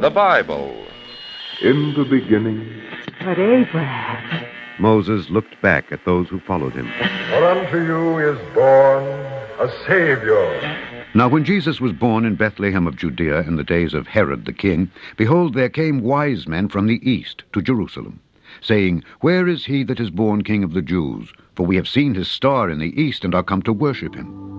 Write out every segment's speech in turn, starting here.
the Bible. In the beginning. But Abraham. Moses looked back at those who followed him. For unto you is born a Savior. Now when Jesus was born in Bethlehem of Judea in the days of Herod the king, behold, there came wise men from the east to Jerusalem, saying, Where is he that is born King of the Jews? For we have seen his star in the east and are come to worship him.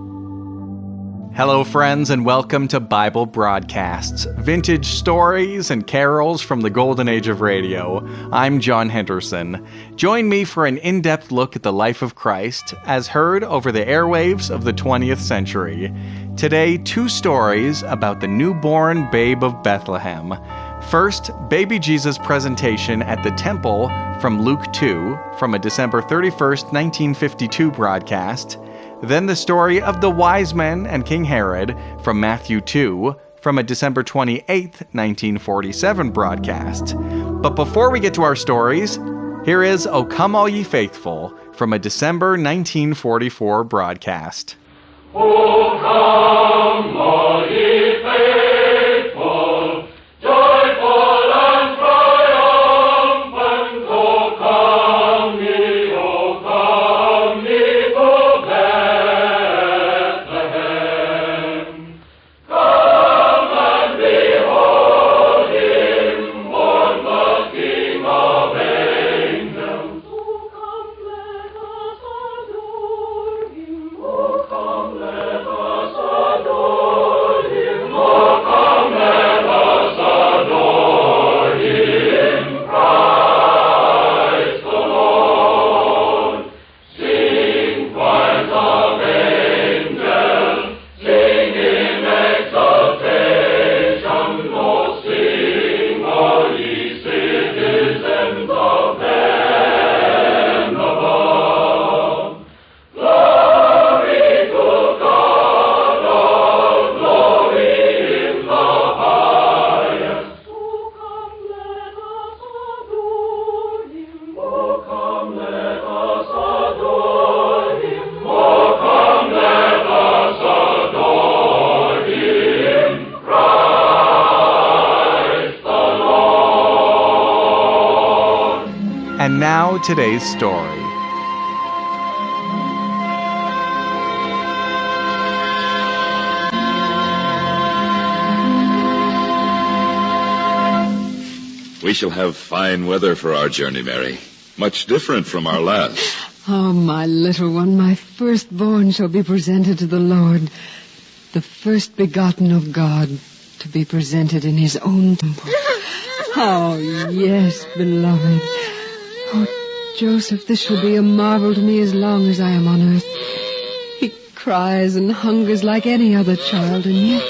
Hello, friends, and welcome to Bible Broadcasts, vintage stories and carols from the golden age of radio. I'm John Henderson. Join me for an in-depth look at the life of Christ, as heard over the airwaves of the 20th century. Today, 2 stories about the newborn babe of Bethlehem. First, baby Jesus' presentation at the temple from Luke 2, from a December 31st, 1952 broadcast. Then the story of the wise men and King Herod from Matthew 2, from a December 28, 1947 broadcast. But before we get to our stories, here is O Come All Ye Faithful from a December 1944 broadcast. O come all ye faithful, joyful and triumphant, O come ye to Bethlehem. Come and behold him, born the King of angels. O come, let us adore him. O come, let us adore him. O come, let us adore him, Christ the Lord. Sing choirs of angels, sing in exaltation. Oh, sing all ye citizens of heaven above. Glory to God, all glory in the highest. Oh, come, let us adore him. Oh, come, let us adore him. Oh, come, let us adore him, Christ the Lord. And now today's story. We shall have fine weather for our journey, Mary. Much different from our last. Oh, my little one, my firstborn shall be presented to the Lord, the first begotten of God, to be presented in his own temple. Oh, yes, beloved. Oh, Joseph, this shall be a marvel to me as long as I am on earth. He cries and hungers like any other child, and yet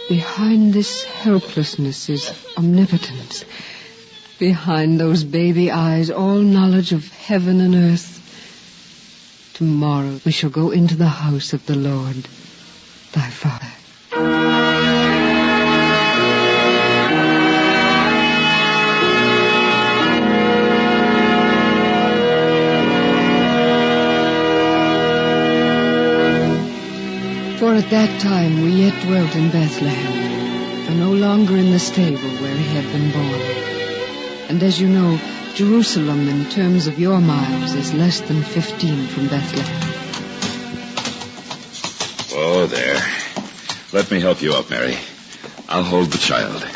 behind this helplessness is omnipotence. Behind those baby eyes, all knowledge of heaven and earth. Tomorrow we shall go into the house of the Lord, thy Father. For at that time we yet dwelt in Bethlehem, though no longer in the stable where he had been born. And as you know, Jerusalem in terms of your miles is less than 15 from Bethlehem. Oh, there. Let me help you up, Mary. I'll hold the child.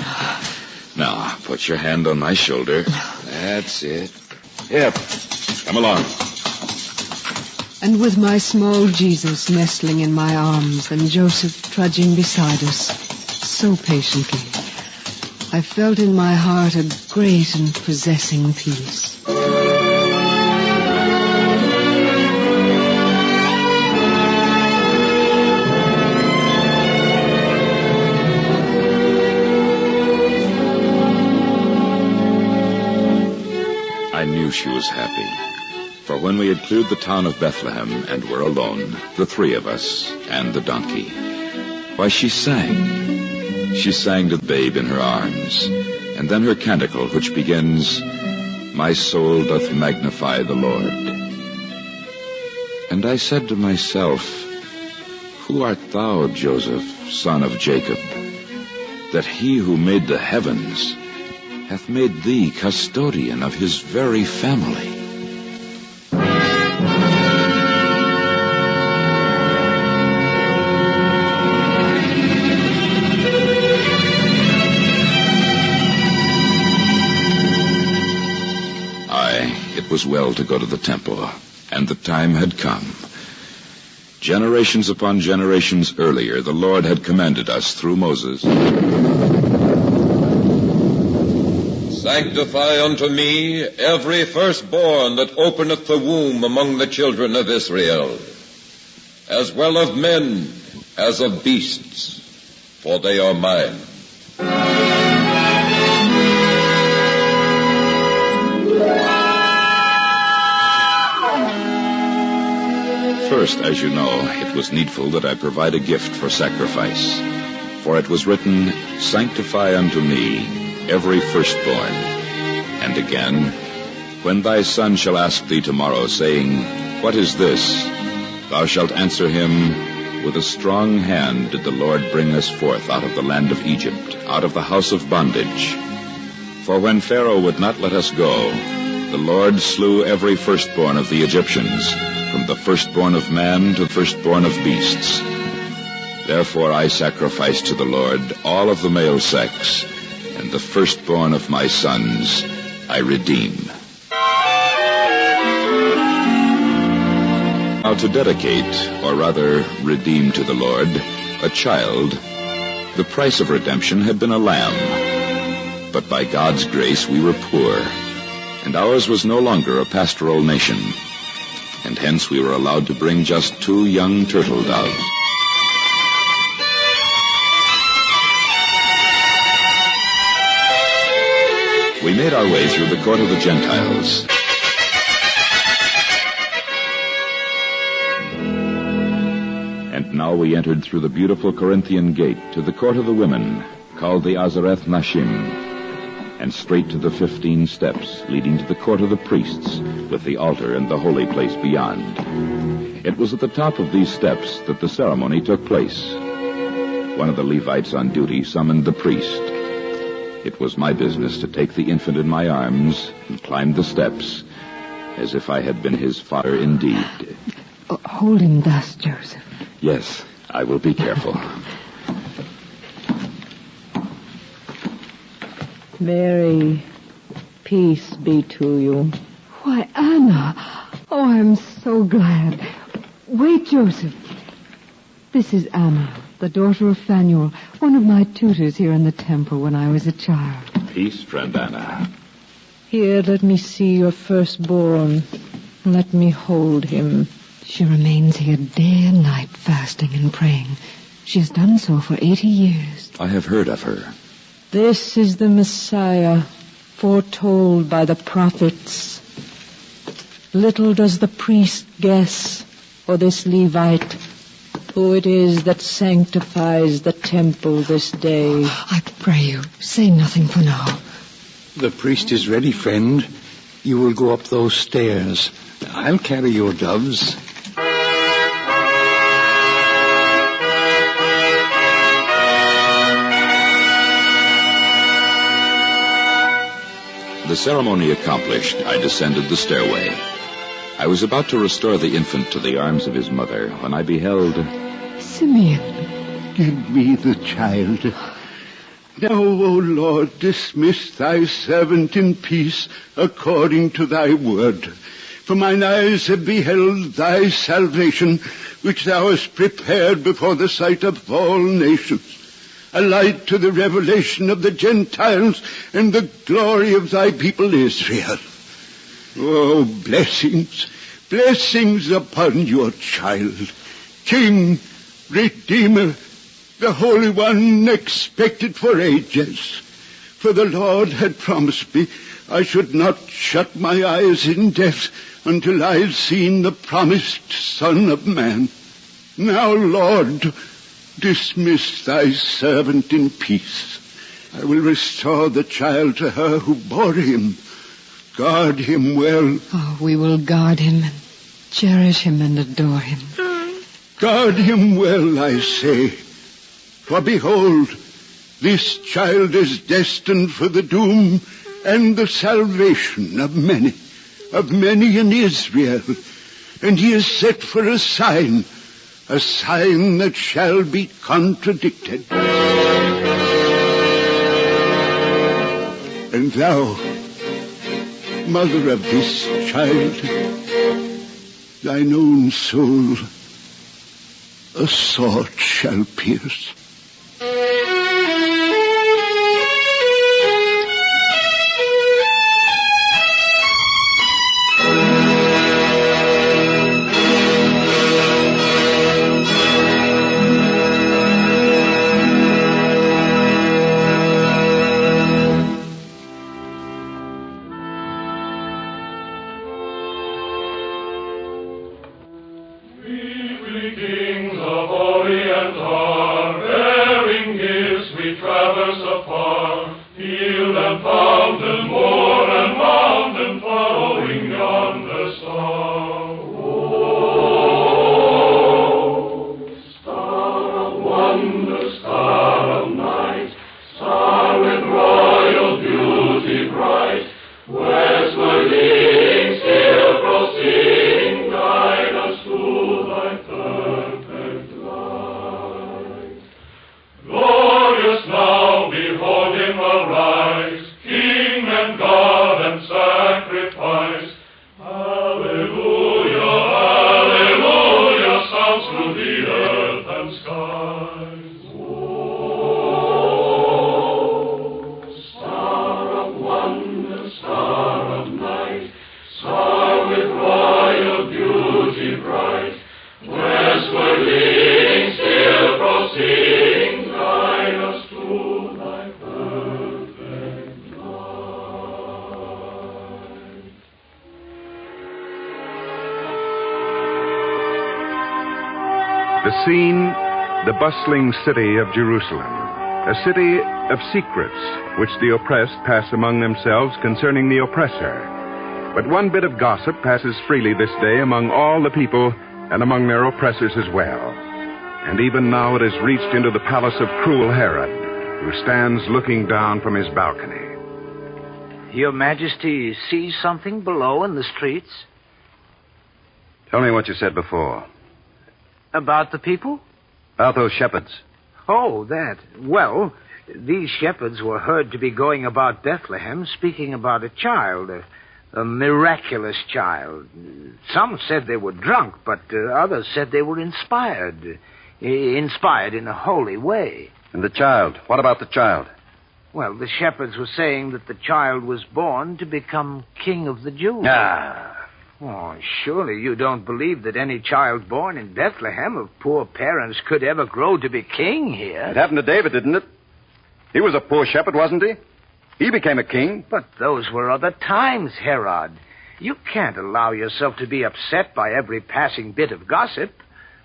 Now, put your hand on my shoulder. That's it. Yep. Come along. And with my small Jesus nestling in my arms and Joseph trudging beside us, so patiently, I felt in my heart a great and possessing peace. I knew she was happy. For when we had cleared the town of Bethlehem and were alone, the 3 of us and the donkey, why, she sang. She sang to the babe in her arms, and then her canticle, which begins, My soul doth magnify the Lord. And I said to myself, Who art thou, Joseph, son of Jacob? that he who made the heavens hath made thee custodian of his very family. It was well to go to the temple, and the time had come. Generations upon generations earlier, the Lord had commanded us through Moses. Sanctify unto me every firstborn that openeth the womb among the children of Israel, as well of men as of beasts, for they are mine. First, as you know, it was needful that I provide a gift for sacrifice. For it was written, Sanctify unto me every firstborn. And again, when thy son shall ask thee tomorrow, saying, What is this? Thou shalt answer him, With a strong hand did the Lord bring us forth out of the land of Egypt, out of the house of bondage. For when Pharaoh would not let us go, the Lord slew every firstborn of the Egyptians, from the firstborn of man to the firstborn of beasts. Therefore I sacrifice to the Lord all of the male sex, and the firstborn of my sons I redeem. Now to dedicate, or rather redeem to the Lord, a child, the price of redemption had been a lamb. But by God's grace we were poor, and ours was no longer a pastoral nation. And hence we were allowed to bring just 2 young turtle doves. We made our way through the court of the Gentiles. And now we entered through the beautiful Corinthian gate to the court of the women, called the Azareth Nashim, and straight to the 15 steps leading to the court of the priests, with the altar and the holy place beyond. It was at the top of these steps that the ceremony took place. One of the Levites on duty summoned the priest. It was my business to take the infant in my arms and climb the steps, as if I had been his father indeed. Hold him thus, Joseph. Yes, I will be careful. Mary, peace be to you. Why, Anna. Oh, I'm so glad. Wait, Joseph. This is Anna, the daughter of Phanuel, one of my tutors here in the temple when I was a child. Peace, friend Anna. Here, let me see your firstborn. Let me hold him. She remains here day and night, fasting and praying. She has done so for 80 years. I have heard of her. This is the Messiah, foretold by the prophets. Little does the priest guess, or this Levite, who it is that sanctifies the temple this day. I pray you, say nothing for now. The priest is ready, friend. You will go up those stairs. I'll carry your doves. The ceremony accomplished, I descended the stairway. I was about to restore the infant to the arms of his mother when I beheld... Simeon. Give me the child. Now, O Lord, dismiss thy servant in peace according to thy word. For mine eyes have beheld thy salvation, which thou hast prepared before the sight of all nations, a light to the revelation of the Gentiles and the glory of thy people Israel. Oh, blessings, blessings upon your child, King, Redeemer, the Holy One expected for ages. For the Lord had promised me I should not shut my eyes in death until I had seen the promised Son of Man. Now, Lord, dismiss thy servant in peace. I will restore the child to her who bore him. Guard him well. Oh, we will guard him and cherish him and adore him. Guard him well, I say. For behold, This child is destined for the doom and the salvation of many in Israel. And he is set for a sign that shall be contradicted. And thou, mother of this child, thine own soul a sword shall pierce. The scene, the bustling city of Jerusalem, a city of secrets which the oppressed pass among themselves concerning the oppressor. But one bit of gossip passes freely this day among all the people and among their oppressors as well. And even now it has reached into the palace of cruel Herod, who stands looking down from his balcony. Your Majesty sees something below in the streets? Tell me what you said before. About the people? About those shepherds. Oh, that. Well, these shepherds were heard to be going about Bethlehem speaking about a child, a miraculous child. Some said they were drunk, but others said they were inspired in a holy way. And the child? What about the child? Well, the shepherds were saying that the child was born to become king of the Jews. Ah. Oh, surely you don't believe that any child born in Bethlehem of poor parents could ever grow to be king here? It happened to David, didn't it? He was a poor shepherd, wasn't he? He became a king. But those were other times, Herod. You can't allow yourself to be upset by every passing bit of gossip.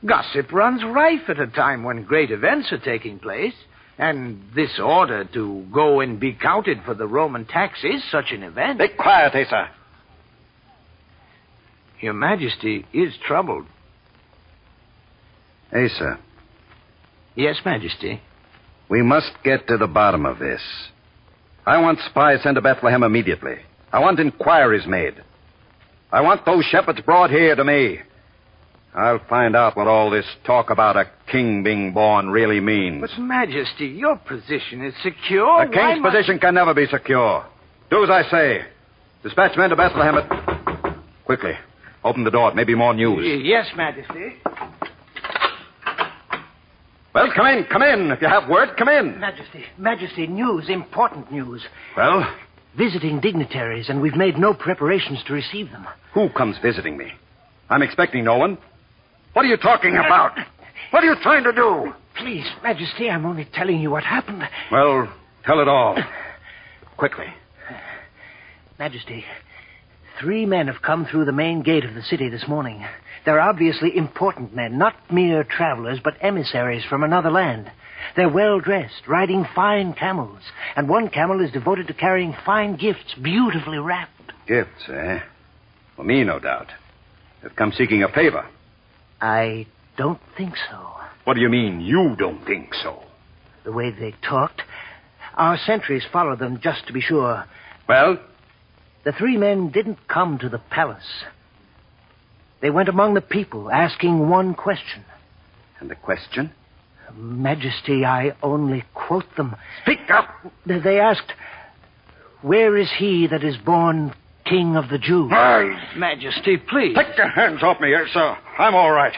Gossip runs rife at a time when great events are taking place. And this order to go and be counted for the Roman tax is such an event. Be quiet, Asa. Your Majesty is troubled. Asa. Yes, Majesty. We must get to the bottom of this. I want spies sent to Bethlehem immediately. I want inquiries made. I want those shepherds brought here to me. I'll find out what all this talk about a king being born really means. But, Majesty, your position is secure. A king's position can never be secure. Do as I say. Dispatch men to Bethlehem at... Quickly. Open the door. It may be more news. Yes, Majesty. Well, come in. If you have word, come in. Majesty, news, important news. Well? Visiting dignitaries, and we've made no preparations to receive them. Who comes visiting me? I'm expecting no one. What are you talking about? What are you trying to do? Please, Majesty, I'm only telling you what happened. Well, tell it all. Quickly. Majesty, 3 men have come through the main gate of the city this morning. They're obviously important men, not mere travelers, but emissaries from another land. They're well-dressed, riding fine camels, and one camel is devoted to carrying fine gifts, beautifully wrapped. Gifts, eh? For me, no doubt. They've come seeking a favor. I don't think so. What do you mean, you don't think so? The way they talked, Our sentries followed them just to be sure. Well? The 3 men didn't come to the palace. They went among the people, asking one question. And the question? Majesty, I only quote them. Speak up! They asked, "Where is he that is born King of the Jews?" Majesty, please. Take your hands off me, here, sir. I'm all right.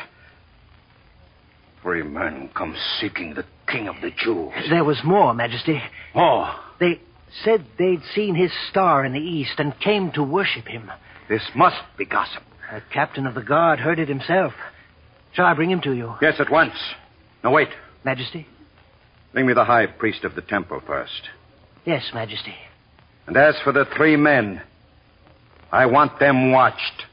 3 men come seeking the King of the Jews. There was more, Majesty. More? They said they'd seen his star in the east and came to worship him. This must be gossip. The captain of the guard heard it himself. Shall I bring him to you? Yes, at once. Now, wait. Majesty? Bring me the high priest of the temple first. Yes, Majesty. And as for the 3 men, I want them watched.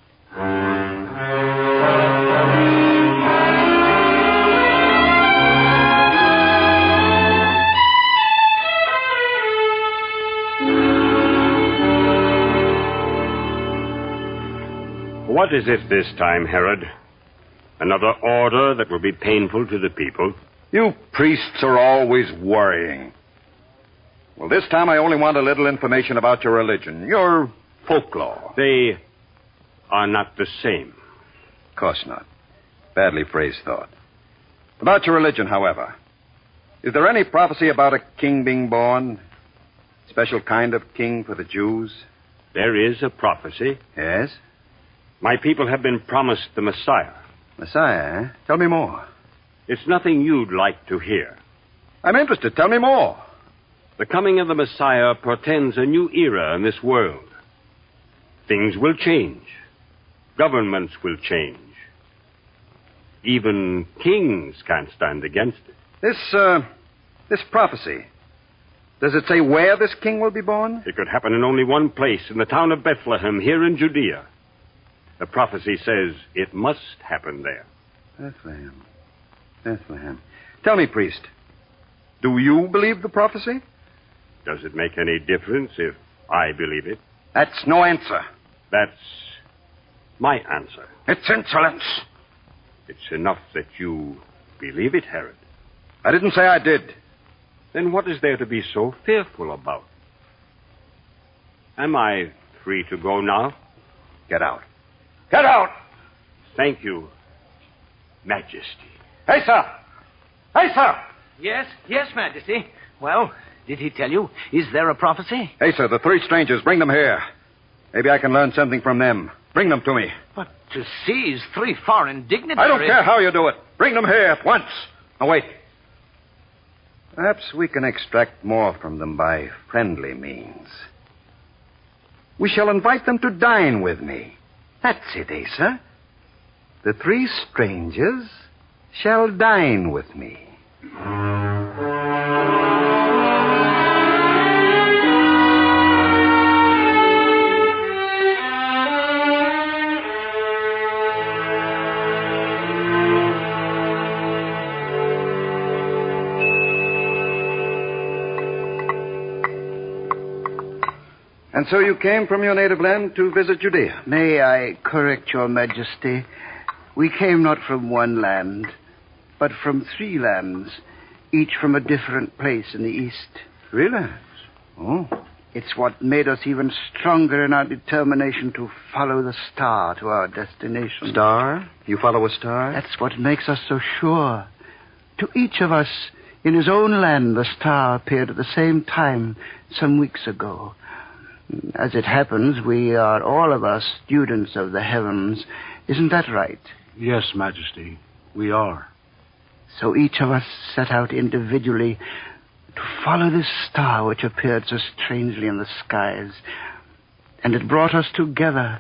What is it this time, Herod? Another order that will be painful to the people? You priests are always worrying. Well, this time I only want a little information about your religion, your folklore. They are not the same. Of course not. Badly phrased thought. About your religion, however, is there any prophecy about a king being born? Special kind of king for the Jews? There is a prophecy. Yes? My people have been promised the Messiah. Messiah, eh? Tell me more. It's nothing you'd like to hear. I'm interested. Tell me more. The coming of the Messiah portends a new era in this world. Things will change. Governments will change. Even kings can't stand against it. This prophecy, does it say where this king will be born? It could happen in only one place, in the town of Bethlehem, here in Judea. The prophecy says it must happen there. Bethlehem. Bethlehem. Tell me, priest, do you believe the prophecy? Does it make any difference if I believe it? That's no answer. That's my answer. It's insolence. It's enough that you believe it, Herod. I didn't say I did. Then what is there to be so fearful about? Am I free to go now? Get out. Get out! Thank you, Majesty. Hey, sir! Hey, sir! Yes, Majesty. Well, did he tell you? Is there a prophecy? Hey, sir, the 3 strangers, bring them here. Maybe I can learn something from them. Bring them to me. But to seize 3 foreign dignitaries... I don't care how you do it. Bring them here at once. Now, wait. Perhaps we can extract more from them by friendly means. We shall invite them to dine with me. That's it, Asa. The 3 strangers shall dine with me. And so you came from your native land to visit Judea? May I correct your majesty? We came not from one land, but from 3 lands, each from a different place in the east. 3 lands? Oh. It's what made us even stronger in our determination to follow the star to our destination. Star? You follow a star? That's what makes us so sure. To each of us, in his own land, the star appeared at the same time some weeks ago. As it happens, we are all of us students of the heavens. Isn't that right? Yes, Majesty, we are. So each of us set out individually to follow this star which appeared so strangely in the skies. And it brought us together,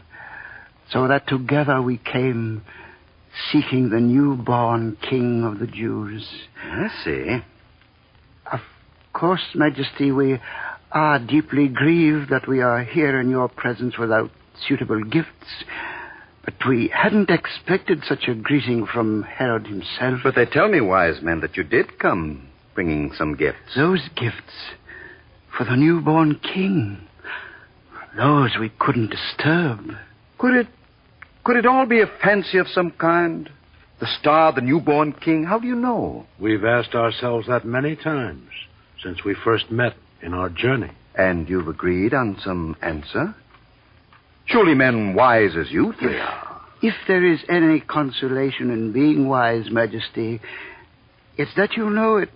so that together we came, seeking the newborn King of the Jews. I see. Of course, Majesty, we are deeply grieved that we are here in your presence without suitable gifts. But we hadn't expected such a greeting from Herod himself. But they tell me, wise men, that you did come bringing some gifts. Those gifts for the newborn king. Those we couldn't disturb. Could it all be a fancy of some kind? The star, the newborn king? How do you know? We've asked ourselves that many times since we first met in our journey. And you've agreed on some answer? Surely men wise as you three are. If there is any consolation in being wise, Majesty, it's that you know at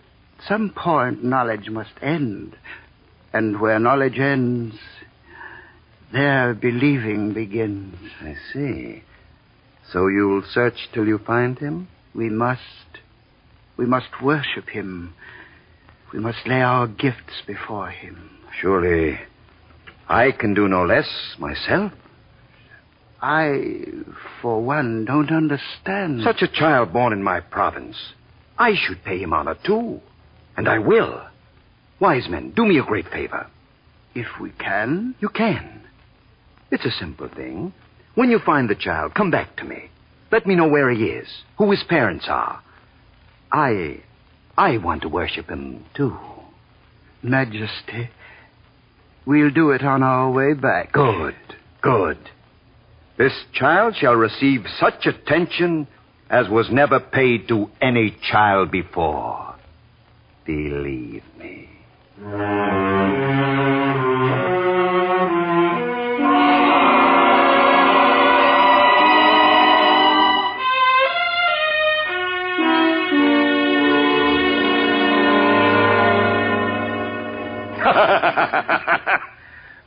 some point knowledge must end. And where knowledge ends, there believing begins. I see. So you'll search till you find him? We must worship him. We must lay our gifts before him. Surely I can do no less myself. I, for one, don't understand. Such a child born in my province. I should pay him honor, too. And I will. Wise men, do me a great favor. If we can? You can. It's a simple thing. When you find the child, come back to me. Let me know where he is, who his parents are. I want to worship him, too. Majesty, we'll do it on our way back. Good, good. This child shall receive such attention as was never paid to any child before. Believe me.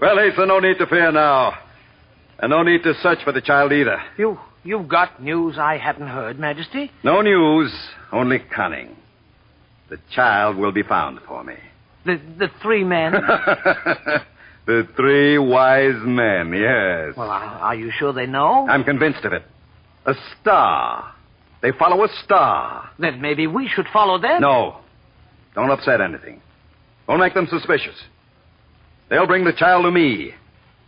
Well, Asa, no need to fear now. And no need to search for the child either. You've got news I hadn't heard, Majesty? No news, only cunning. The child will be found for me. The three men? The three wise men, yes. Well, are you sure they know? I'm convinced of it. A star. They follow a star. Then maybe we should follow them? No. Don't upset anything. Don't make them suspicious. They'll bring the child to me,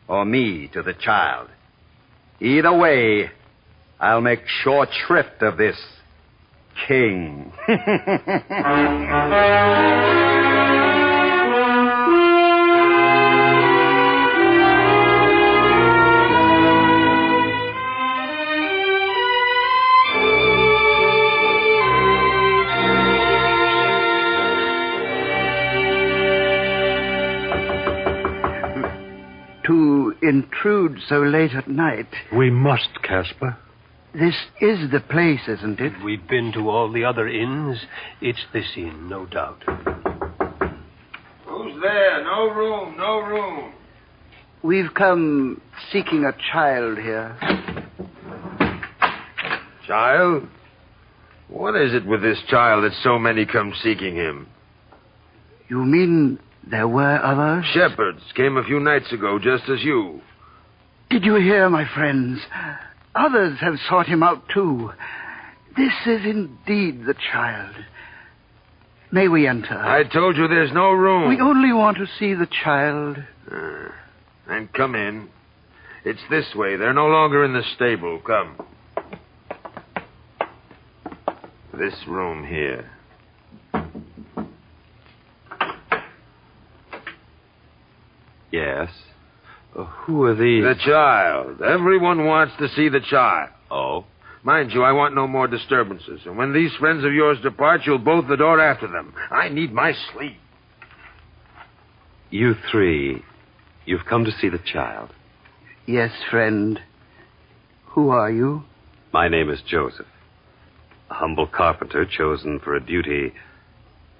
or me to the child. Either way, I'll make short shrift of this king. To intrude so late at night. We must, Caspar. This is the place, isn't it? We've been to all the other inns. It's this inn, no doubt. Who's there? No room, no room. We've come seeking a child here. Child? What is it with this child that so many come seeking him? You mean there were others? Shepherds came a few nights ago, just as you. Did you hear, my friends? Others have sought him out, too. This is indeed the child. May we enter? I told you there's no room. We only want to see the child. Then come in. It's this way. They're no longer in the stable. Come. This room here. Yes? Who are these? The child. Everyone wants to see the child. Oh? Mind you, I want no more disturbances. And when these friends of yours depart, you'll bolt the door after them. I need my sleep. You three, you've come to see the child. Yes, friend. Who are you? My name is Joseph. A humble carpenter chosen for a duty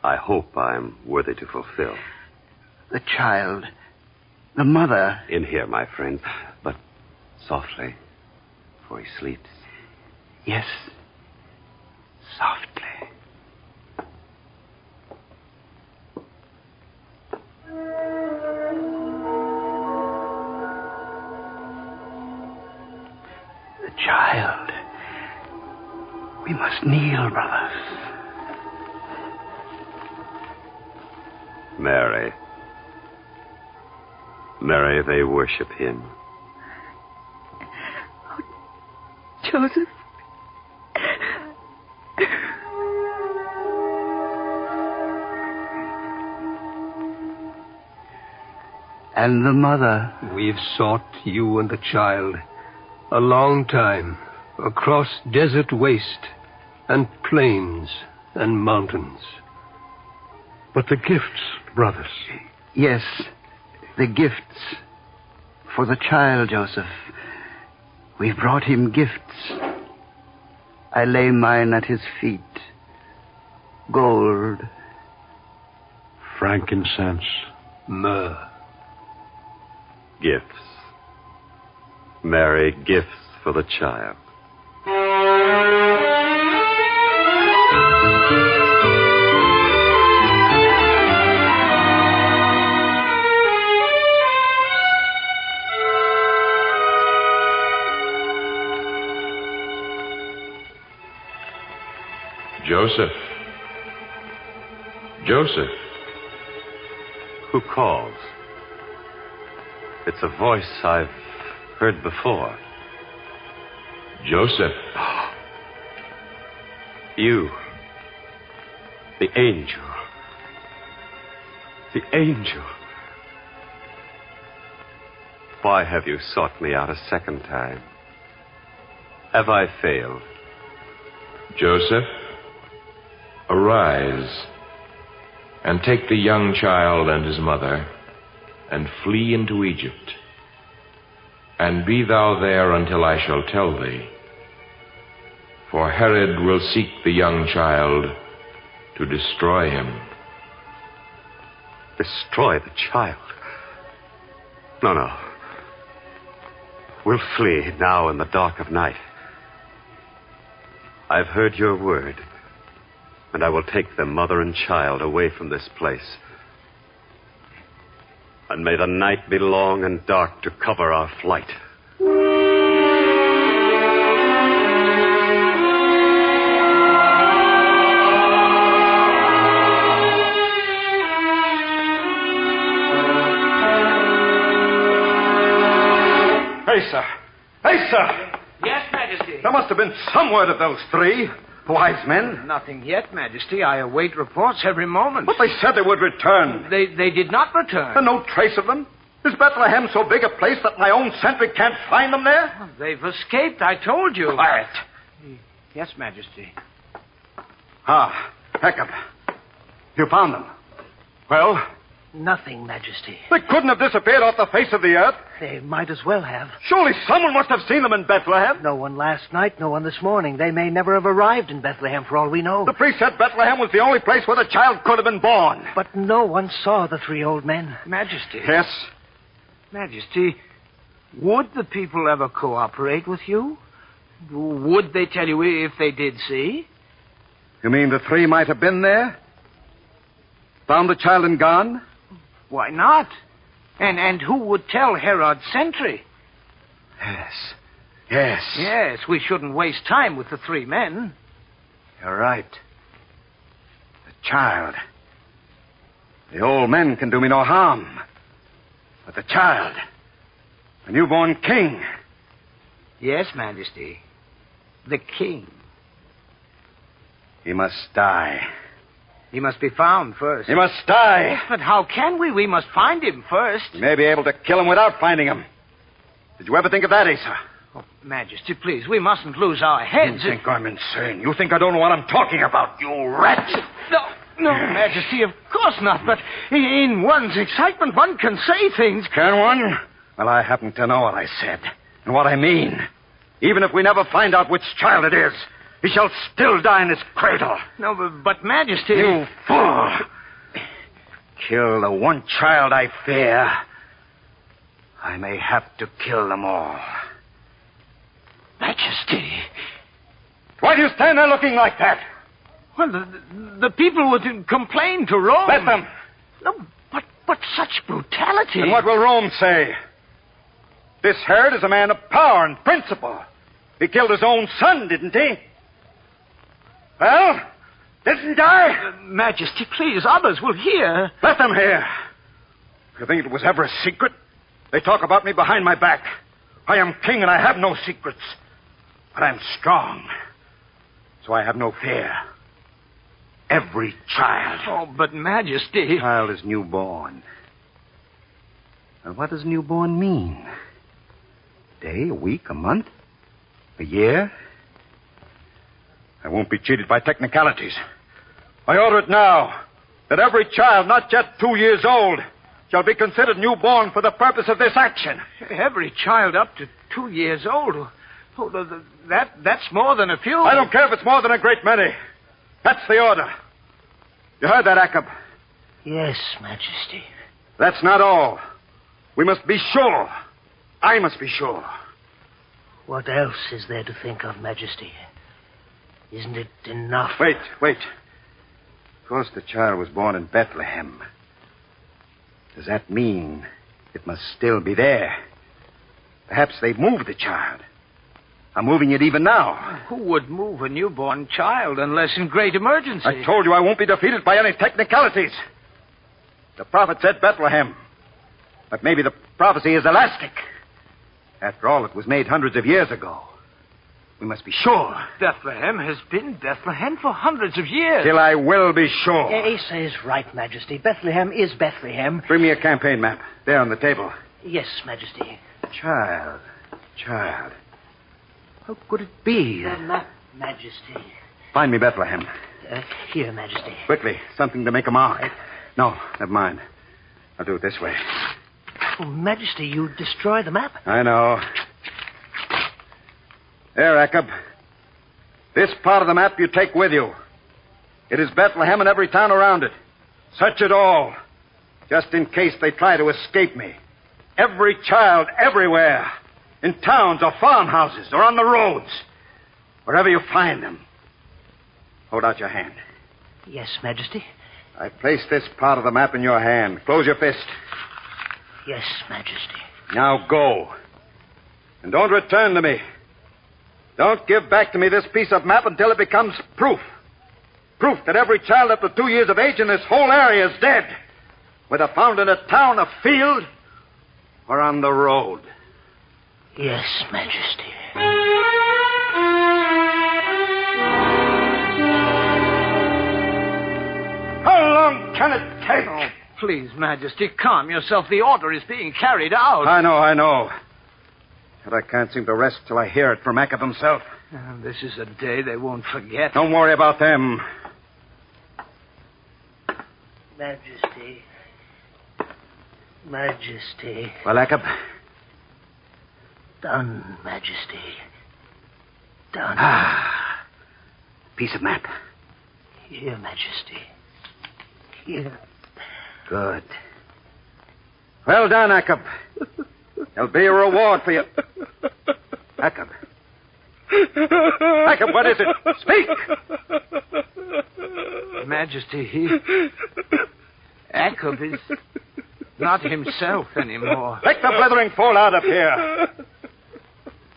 I hope I'm worthy to fulfill. The child. The mother. In here, my friend. But softly, for he sleeps. Yes. Softly. The child. We must kneel, brothers. Mary. Mary, they worship him. Joseph. And the mother. We've sought you and the child a long time, across desert waste and plains and mountains. But the gifts, brothers. Yes, the gifts. For the child, Joseph. We've brought him gifts. I lay mine at his feet. Gold. Frankincense. Myrrh. Gifts. Mary, gifts for the child. Joseph. Joseph. Who calls? It's a voice I've heard before. Joseph. You. The angel. The angel. Why have you sought me out a second time? Have I failed? Joseph, arise and take the young child and his mother and flee into Egypt. And be thou there until I shall tell thee. For Herod will seek the young child to destroy him. Destroy the child? No. We'll flee now in the dark of night. I've heard your word, and I will take them, mother and child, away from this place. And may the night be long and dark to cover our flight. Hey, sir. Hey, sir. Yes, Majesty. There must have been some word of those three wise men. Nothing yet, Majesty. I await reports every moment. But they said they would return. They did not return. And no trace of them? Is Bethlehem so big a place that my own sentry can't find them there? Oh, they've escaped, I told you. Quiet. Yes, Majesty. Heccup. You found them. Well? Nothing, Majesty. They couldn't have disappeared off the face of the earth. They might as well have. Surely someone must have seen them in Bethlehem. No one last night, no one this morning. They may never have arrived in Bethlehem for all we know. The priest said Bethlehem was the only place where the child could have been born. But no one saw the three old men. Majesty. Yes? Majesty, would the people ever cooperate with you? Would they tell you if they did see? You mean the three might have been there? Found the child and gone? Why not? And who would tell Herod's sentry? Yes. Yes, we shouldn't waste time with the three men. You're right. The child. The old men can do me no harm. But the child, the newborn king. Yes, Majesty. The king. He must die. He must be found first. He must die. But how can we? We must find him first. We may be able to kill him without finding him. Did you ever think of that, Asa? Oh, Majesty, please, we mustn't lose our heads. You think I'm insane? You think I don't know what I'm talking about, you rat? No, Majesty, of course not. But in one's excitement, one can say things. Can one? Well, I happen to know what I said and what I mean. Even if we never find out which child it is, he shall still die in his cradle. No, but Majesty... You fool! Kill the one child I fear. I may have to kill them all. Majesty... Why do you stand there looking like that? Well, the people would complain to Rome. Let them. No, but such brutality. And what will Rome say? This Herod is a man of power and principle. He killed his own son, didn't he? Well, didn't I? Majesty, please, others will hear. Let them hear. You think it was ever a secret? They talk about me behind my back. I am king and I have no secrets. But I'm strong. So I have no fear. Every child. Oh, but Majesty... The child is newborn. And what does newborn mean? A day, a week, a month? A year? I won't be cheated by technicalities. I order it now that every child not yet 2 years old shall be considered newborn for the purpose of this action. Every child up to 2 years old. Oh, that's more than a few. I don't care if it's more than a great many. That's the order. You heard that, Akab? Yes, Majesty. That's not all. We must be sure. I must be sure. What else is there to think of, Majesty? Isn't it enough? Wait. Of course, the child was born in Bethlehem. Does that mean it must still be there? Perhaps they've moved the child. Are moving it even now. Who would move a newborn child unless in great emergency? I told you I won't be defeated by any technicalities. The prophet said Bethlehem. But maybe the prophecy is elastic. After all, it was made hundreds of years ago. We must be sure. Bethlehem has been Bethlehem for hundreds of years. Till I will be sure. Asa is right, Majesty. Bethlehem is Bethlehem. Bring me a campaign map. There on the table. Yes, Majesty. Child. How could it be? The map, Majesty. Find me Bethlehem. Here, Majesty. Quickly. Something to make a mark. No, never mind. I'll do it this way. Oh, Majesty, you destroy the map. I know. There, Akab. This part of the map you take with you. It is Bethlehem and every town around it. Search it all, just in case they try to escape me. Every child, everywhere. In towns or farmhouses or on the roads. Wherever you find them. Hold out your hand. Yes, Majesty. I place this part of the map in your hand. Close your fist. Yes, Majesty. Now go. And don't return to me. Don't give back to me this piece of map until it becomes proof. Proof that every child up to 2 years of age in this whole area is dead. Whether found in a town, a field, or on the road. Yes, Majesty. How long can it take? Oh, please, Majesty, calm yourself. The order is being carried out. I know. But I can't seem to rest till I hear it from Akab himself. This is a day they won't forget. Don't worry about them. Majesty. Well, Akab? Done, Majesty. Done. Piece of map. Here, Majesty. Here. Good. Well done, Akab. There'll be a reward for you. Akab. Akab, what is it? Speak! Majesty, Akab is not himself anymore. Take the blithering fool out of here.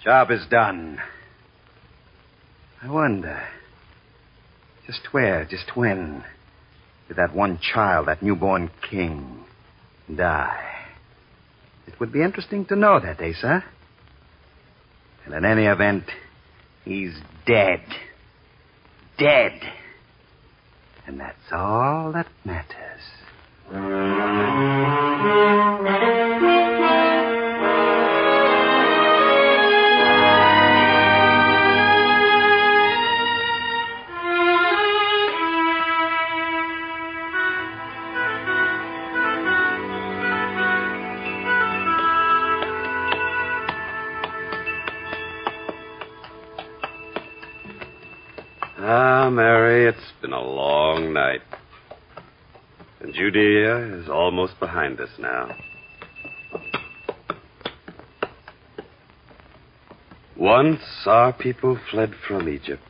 Job is done. I wonder, just where, just when, did that one child, that newborn king, die? It would be interesting to know that, Asa. And in any event, he's dead. Dead. And that's all that matters. Mary, it's been a long night. And Judea is almost behind us now. Once our people fled from Egypt.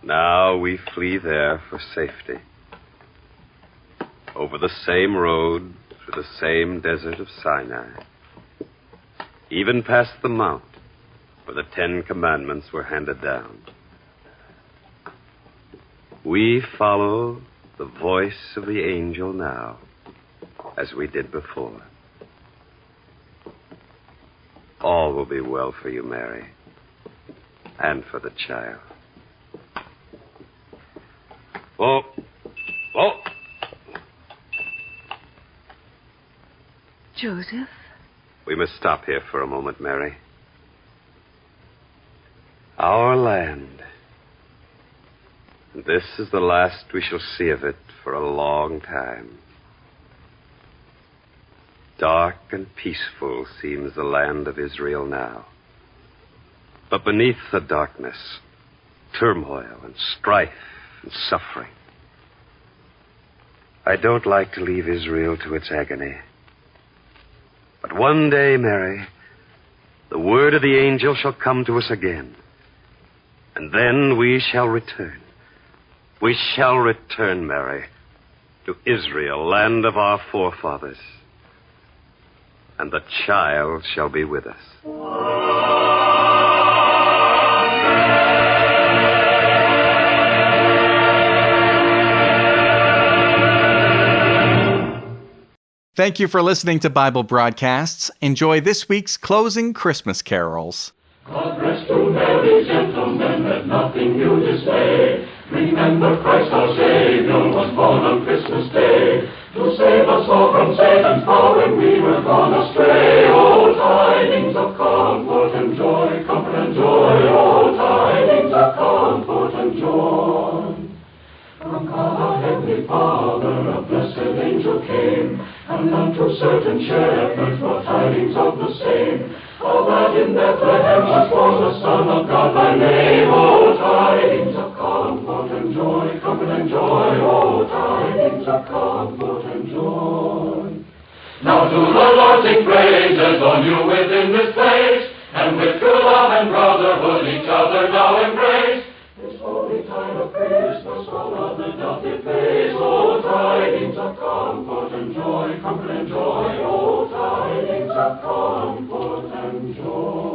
Now we flee there for safety. Over the same road, through the same desert of Sinai. Even past the mount where the 10 Commandments were handed down. We follow the voice of the angel now, as we did before. All will be well for you, Mary, and for the child. Oh. Joseph? We must stop here for a moment, Mary. Our land. This is the last we shall see of it for a long time. Dark and peaceful seems the land of Israel now. But beneath the darkness, turmoil and strife and suffering. I don't like to leave Israel to its agony. But one day, Mary, the word of the angel shall come to us again. And then we shall return. We shall return, Mary, to Israel, land of our forefathers. And the child shall be with us. Thank you for listening to Bible Broadcasts. Enjoy this week's closing Christmas carols. God rest you, merry gentlemen, let nothing you dismay. Remember Christ our Savior was born on Christmas Day, to save us all from Satan's power when we were gone astray. Oh, tidings of comfort and joy, comfort and joy. Oh, tidings of comfort and joy. From God our Heavenly Father a blessed angel came, and unto certain shepherds brought tidings of the same, how that in Bethlehem was born the Son of God by name. Oh, tidings of comfort and joy, comfort and joy. Oh, tidings of comfort and joy. Now to the Lord sing praises on you within this place, and with true love and brotherhood each other now embrace. This holy time of Christmas all other doth efface. Oh, tidings of comfort and joy, comfort and joy. Oh, tidings of comfort and joy.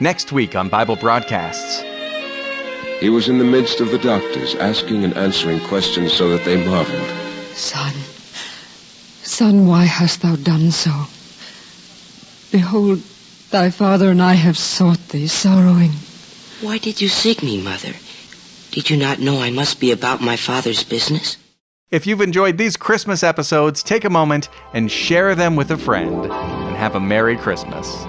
next week on Bible Broadcasts. He was in the midst of the doctors, asking and answering questions so that they marveled. Son, why hast thou done so? Behold, thy father and I have sought thee, sorrowing. Why did you seek me, Mother? Did you not know I must be about my Father's business? If you've enjoyed these Christmas episodes, take a moment and share them with a friend, and have a Merry Christmas.